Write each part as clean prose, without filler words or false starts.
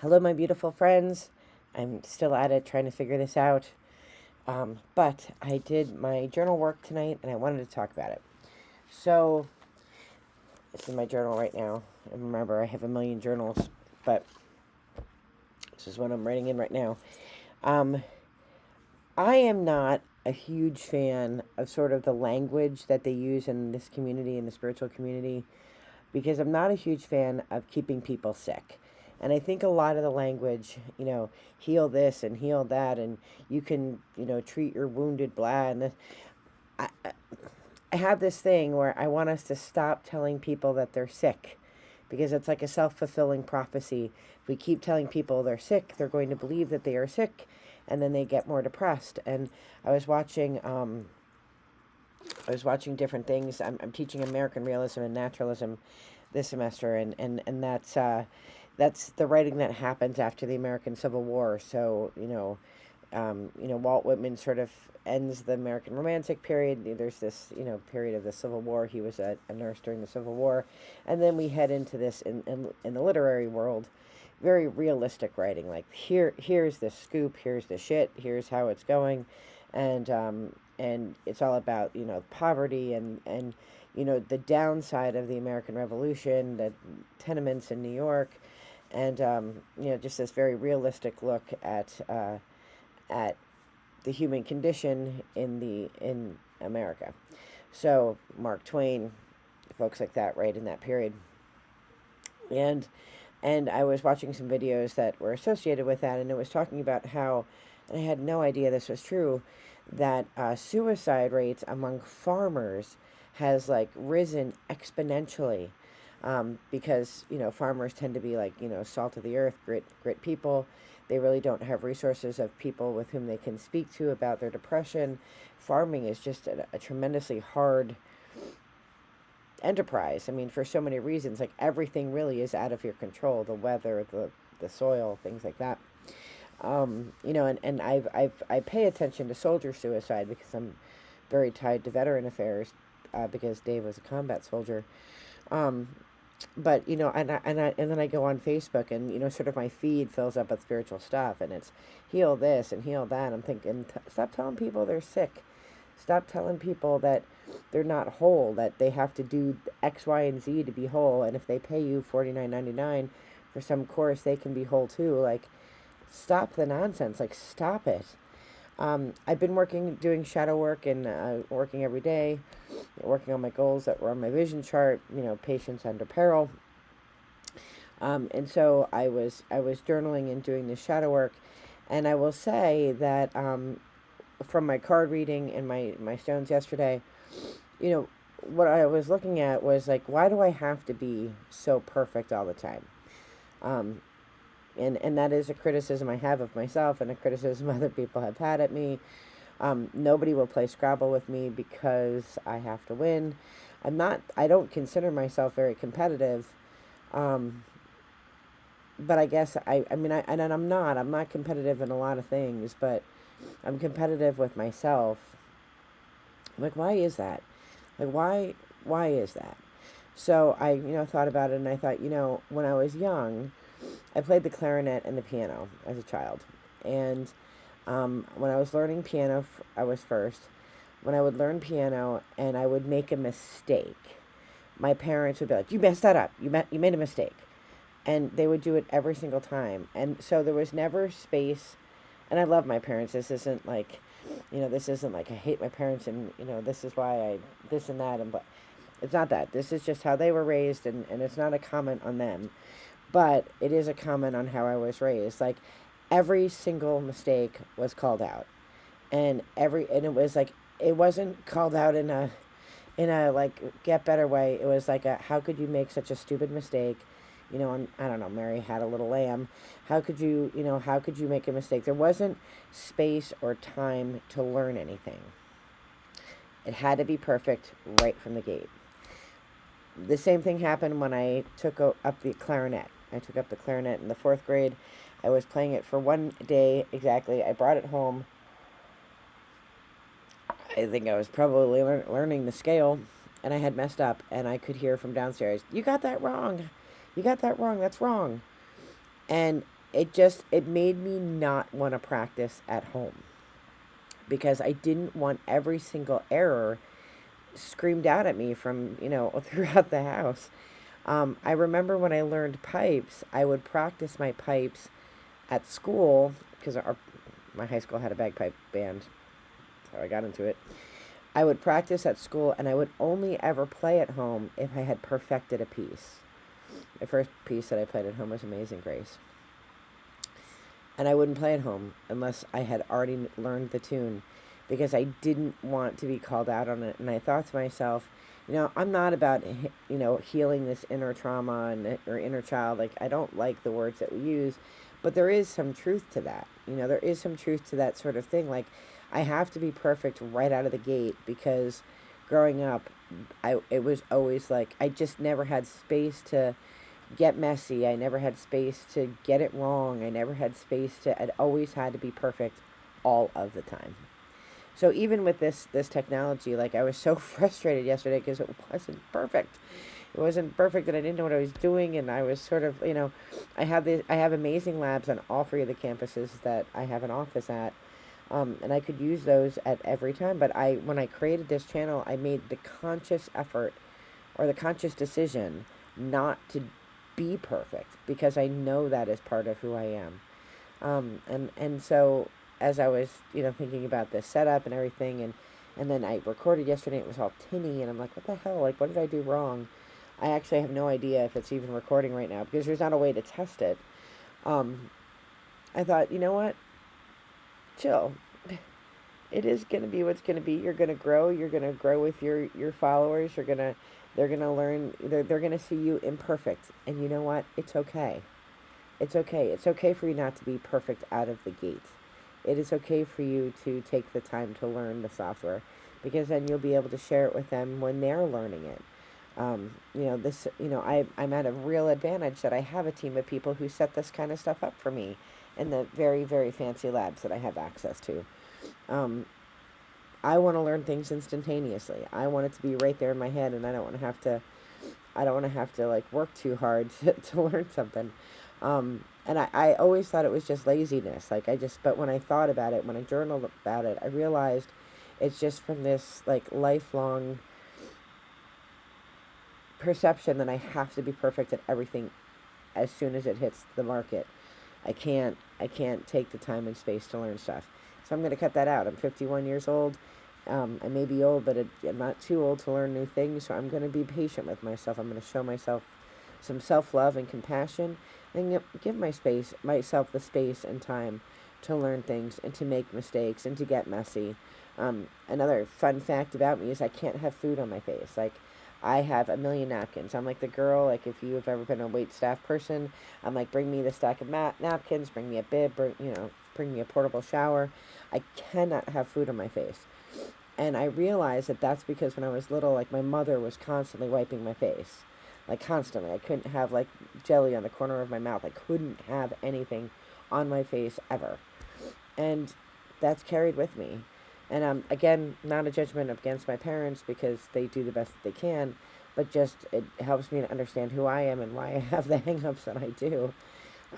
Hello, my beautiful friends. I'm still at it trying to figure this out. But I did my journal work tonight and I wanted to talk about it. So, this is my journal right now. And remember, I have a million journals, but this is what I'm writing in right now. Um, I am not a huge fan of sort of the language that they use in this community, in the spiritual community, because I'm not a huge fan of keeping people sick. And I think a lot of the language, heal this and heal that, and you can, treat your wounded blah. And I have this thing where I want us to stop telling people that they're sick because it's like a self fulfilling prophecy. If we keep telling people they're sick, they're going to believe that they are sick, and then they get more depressed. And I was watching. I was watching different things. I'm teaching American realism and naturalism this semester, and that's the writing that happens after the American Civil War. So Walt Whitman sort of ends the American Romantic period. There's this period of the Civil War. He was a nurse during the Civil War, and then we head into this in the literary world. Very realistic writing, like here's the scoop, here's the shit, here's how it's going, and it's all about poverty and the downside of the American Revolution, the tenements in New York, and just this very realistic look at the human condition in America. So Mark Twain, folks like that, right in that period, and I was watching some videos that were associated with that, and it was talking about how, and I had no idea this was true, that suicide rates among farmers has like risen exponentially, because farmers tend to be like salt of the earth, grit people. They really don't have resources of people with whom they can speak to about their depression. Farming is just a tremendously hard enterprise. I mean, for so many reasons, like everything really is out of your control. The weather, the soil, things like that. And I pay attention to soldier suicide because I'm very tied to veteran affairs, because Dave was a combat soldier. Um, but and then I go on Facebook, and sort of my feed fills up with spiritual stuff, and it's heal this and heal that. I'm thinking, stop telling people they're sick. Stop telling people that they're not whole, that they have to do X, Y, and Z to be whole. And if they pay you $49.99 for some course, they can be whole too. Like, stop the nonsense. Like, stop it. I've been doing shadow work, and working every day, working on my goals that were on my vision chart. Patience under peril. And so I was journaling and doing this shadow work, and I will say that from my card reading and my stones yesterday, what I was looking at was like, why do I have to be so perfect all the time? And that is a criticism I have of myself, and a criticism other people have had at me. Nobody will play Scrabble with me because I have to win. I don't consider myself very competitive. But I guess I'm not competitive in a lot of things, but I'm competitive with myself. I'm like, why is that? Like, why is that? So I, thought about it, and I thought, when I was young, I played the clarinet and the piano as a child. And when I was learning piano, I was first. When I would learn piano and I would make a mistake, my parents would be like, "You messed that up. You made a mistake." And they would do it every single time. And so there was never space. And I love my parents. This isn't like, I hate my parents, and this is why I this and that, but it's not that. This is just how they were raised, and it's not a comment on them, but it is a comment on how I was raised. Like, every single mistake was called out, and it was like, it wasn't called out in a like get better way. It was like, how could you make such a stupid mistake? And I don't know, Mary had a little lamb. How could you make a mistake? There wasn't space or time to learn anything. It had to be perfect right from the gate. The same thing happened when I took up the clarinet. I took up the clarinet in the 4th grade. I was playing it for one day exactly. I brought it home. I think I was probably learning the scale, and I had messed up, and I could hear from downstairs, "You got that wrong. You got that wrong. That's wrong." And it made me not want to practice at home, because I didn't want every single error screamed out at me from, throughout the house. I remember when I learned pipes, I would practice my pipes at school, because my high school had a bagpipe band. That's how I got into it. I would practice at school, and I would only ever play at home if I had perfected a piece. The first piece that I played at home was Amazing Grace. And I wouldn't play at home unless I had already learned the tune, because I didn't want to be called out on it. And I thought to myself, I'm not about, healing this inner trauma or inner child. Like, I don't like the words that we use, but there is some truth to that. There is some truth to that sort of thing. Like, I have to be perfect right out of the gate, because growing up, it was always like, I just never had space to get messy. I never had space to get it wrong. I never had space I'd always had to be perfect all of the time. So even with this technology, like, I was so frustrated yesterday because it wasn't perfect. It wasn't perfect, and I didn't know what I was doing, and I was sort of, I have amazing labs on all three of the campuses that I have an office at, and I could use those at every time. But when I created this channel, I made the conscious effort, or the conscious decision, not to be perfect, because I know that is part of who I am. And so as I was, thinking about this setup and everything, and then I recorded yesterday, it was all tinny, and I'm like, what the hell? Like, what did I do wrong? I actually have no idea if it's even recording right now, because there's not a way to test it. I thought, you know what? Chill. It is going to be what's going to be. You're going to grow. You're going to grow with your followers. They're going to learn. They're going to see you imperfect. And you know what? It's okay. It's okay. It's okay for you not to be perfect out of the gate. It is okay for you to take the time to learn the software, because then you'll be able to share it with them when they're learning it. I'm at a real advantage that I have a team of people who set this kind of stuff up for me in the very, very fancy labs that I have access to. I want to learn things instantaneously. I want it to be right there in my head, and I don't want to have to like work too hard to learn something. And I always thought it was just laziness. But when I thought about it, when I journaled about it, I realized it's just from this like lifelong perception that I have to be perfect at everything as soon as it hits the market. I can't take the time and space to learn stuff. So I'm going to cut that out. I'm 51 years old. I may be old, but I'm not too old to learn new things. So I'm going to be patient with myself. I'm going to show myself some self-love and compassion, and give myself the space and time to learn things and to make mistakes and to get messy. Another fun fact about me is I can't have food on my face. Like, I have a million napkins. I'm like the girl, like, if you have ever been a waitstaff person, I'm like, bring me the stack of napkins, bring me a bib, bring me a portable shower. I cannot have food on my face. And I realized that that's because when I was little, like, my mother was constantly wiping my face. Like, constantly. I couldn't have, like, jelly on the corner of my mouth. I couldn't have anything on my face ever. And that's carried with me. And again, not a judgment against my parents, because they do the best that they can, but just it helps me to understand who I am and why I have the hang-ups that I do.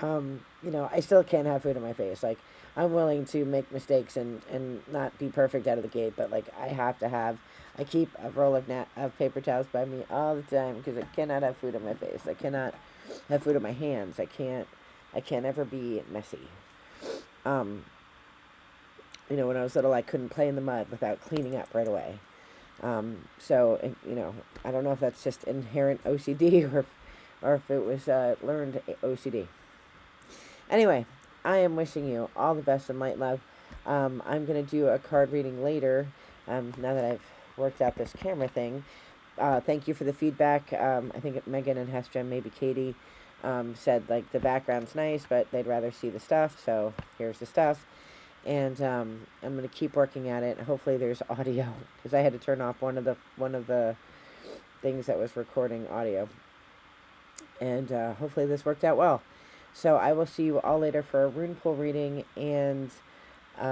I still can't have food on my face. Like, I'm willing to make mistakes and not be perfect out of the gate, but like, I keep a roll of paper towels by me all the time, because I cannot have food on my face. I cannot have food on my hands. I can't ever be messy. When I was little, I couldn't play in the mud without cleaning up right away. So I don't know if that's just inherent OCD or if it was learned OCD. Anyway, I am wishing you all the best in light, love. I'm going to do a card reading later, now that I've worked out this camera thing. Thank you for the feedback. I think Megan and Hestra, maybe Katie, said, like, the background's nice, but they'd rather see the stuff, so here's the stuff. And I'm going to keep working at it. Hopefully there's audio, because I had to turn off one of the things that was recording audio. And hopefully this worked out well. So I will see you all later for a rune pool reading. And what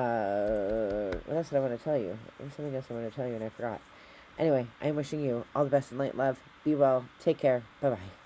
else did I want to tell you? There's something else I want to tell you and I forgot. Anyway, I'm wishing you all the best in light, love. Be well. Take care. Bye-bye.